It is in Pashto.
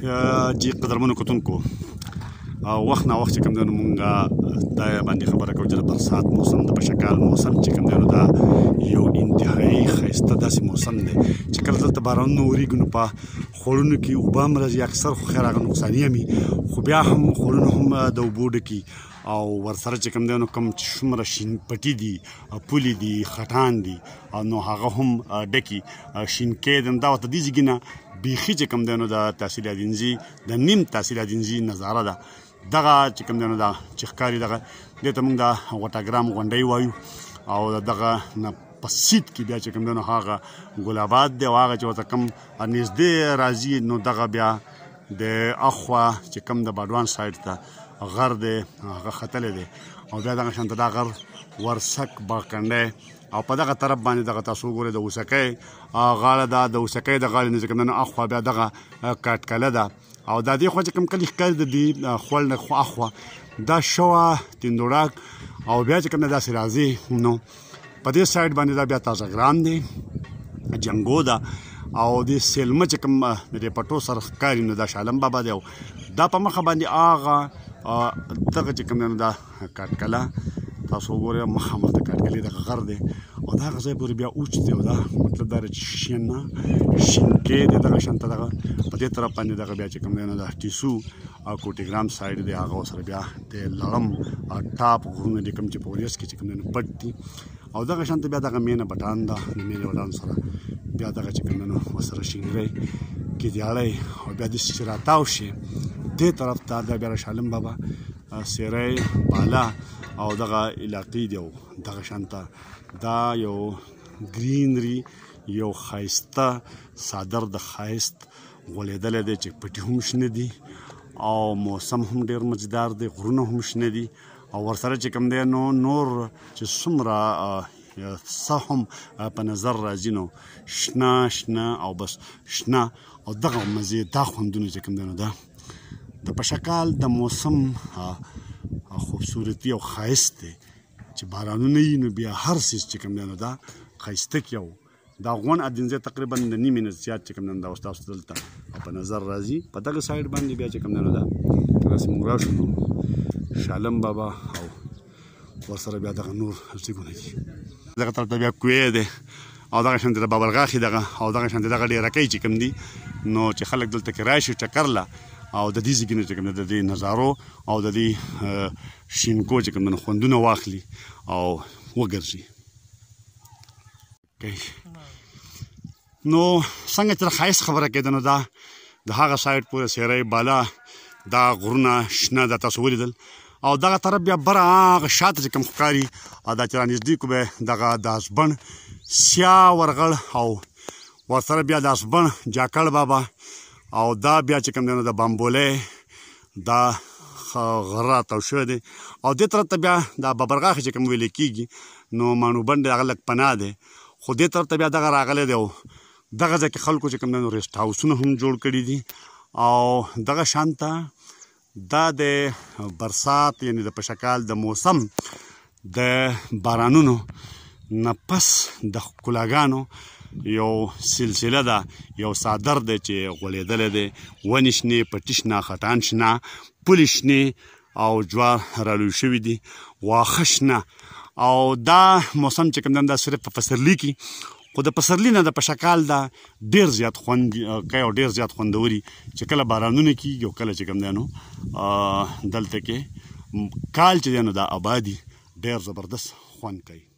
جی قدرمنو کتونکو وخت نا وخت چې کوم دی نو مونږ دا باندې خبره کوو چې د برسات موسم د پشکال موسم چې کوم دی نو دا یو انتهایی ښایسته داسې موسم دی چې کله دلته بارانونه وریږي نو په خوړونو کې اوبه هم راځي اکثر خو خیر هغه نقصاني هم وي خو بیا هم خوړونه هم د اوبو ډکي او ورسره چې کوم دی نو کوم چې څومره شین پټي دي پولې دي خټان دي نو هغه هم ډکي شینکۍ د دا ورته دې ځای نه بیخي چې کوم دی نو د تحصیل یادینځي د نیم تحصیل یادینځي نظاره ده دغه چې کوم دی نو دا چې ښکاري دغه دې ته موږ د وټاګرام غونډۍ وایو او دغه نه په سیټ کې بیا چې کوم دی نو هغه ګل آباد دی او هغه چې ورته کوم نږدې راځي نو دغه بیا د اخوا چې کوم د باډوان سایډ ته غر دی هغه ختلی دی او بیا دغه شانته دا غر ورسک باکنډی او په دغه طرف باندې دغه تاسو وګورئ د اوسکۍ غاړه ده د اوسکۍ د غاړې نه چې کوم دی نو اخوا بیا دغه کاټکله ده او دا دې خوا چې کوم کلي ښکاري د دې خوړ نه اخوا دا شوه تیندوړاک او بیا چې کوم دی داسې راځي نو په دې سایډ باندې دا بیا تازه ګرام دی جنګو ده او د سلمه چې کوم د پټو سره ښکاري نو دا شالم بابا دی او دا په مخه باندې هغه دغه چې کوم دی نو دا کاټکله تاسو وګورئ مخامخ د کاټکلې دغه غر دی او دا هغه ځای پورې بیا اوچ دی او دا مطلب دا چې شینکۍ دی دغه شانته دغه په دې طرف باندې دغه بیا چې کوم دی نو دا ټیسو او کوټیګرام سایډ دی هغه ورسره بیا د لړم ټاپ غرونه دي کوم چې په وریځ کې چې کوم دی نو پټ دي او دغه شانته بیا دغه مینه بټان ده د مینې بټان سره بیا دغه چې کوم دی نو ورسره شینګرۍ ګیدیاړی او بیا داسې چې راتاو شي دې طرف ته دا بیا شالم بابا سیری بالا او دغه علاقې دی او دغه شانته دا یو ګرینري یو ښایسته صادر د ښایست غوړېدلی دی چې پټي هم شنه دي او موسم هم ډېر مزیدار دی غرونه هم شنه دي او ورسره چې کوم دی نو نور چې څومره څه هم په نظر راځي نو شنه شنه او بس شنه او دغه مزیدار خوندونه چې کوم دی نو دا د پشکال د موسم خوبصورتي او ښایست دی چې بارانونه وي نو بیا هر څیز چې کوم دی نو دا ښایسته کې او دا غون ادینځی تقریبا د نیمې نه زیات چې کوم دی نو دا اوس تاسو دلته په نظر راځي په دغه سایډ باندې بیا چې کوم دی نو دا داسې موږ راشو نو شالم بابا او ورسره بیا دغه نور ځایونه دي دغه طرف ته بیا کوی دی او دغه شانتې د بابرغاښې دغه او دغه شانتې دغه ډېرکۍ چې کوم دي نو چې خلک دلته کې راشي چکر له او د دې ځای نه چې کوم د دې نظارو او د دې شینکو چې کوم خوندونه واخلي او وګرځي نو څنګه چې ښایست خبره کېده نو دا د هغه سایډ پورې سیری بالا دا غرونه شنه دا تاسو ولیدل او دغه طرف بیا بره هغه شاته چې کوم ښکاري دا چې رانږدې کو به دغه د اسبڼ سیاه ورغړ او ورسره بیا د اسبڼ جاکړ بابا او دا بیا چې کوم دی نو د بامبولۍ دا غر راتاو شوی دی او دې طرف ته بیا دا ببرغاښ چې کوم ویلې کېږي نو ماڼوبند هغه لږ پناه دی خو دې طرف ته بیا دغه راغلی دی او دغه ځای کې خلکو چې کوم دی نو ریسټ هاوسونه هم جوړ کړي دي او دغه شانته دا د برسات یعنې د پشکال د موسم د بارانونو نه پس د ښکلاګانو یو سلسله ده یو صادر دی چې غوړېدلی دی ونې شنې پټي شنه خټان شنه پولې شنې او جوار رالوی شوي دي واښه شنه او دا موسم چې کوم دی دا صرف په پسرلي کې خو د پسرلي نه د پشکال دا ډېر زیات خوند کوي او ډېر زیات خوندوري چې کله بارانونه کېږي او کله چې کوم دی نو دلته کې کال چې دی نو دا آبادي ډېر زبردست خوند کوي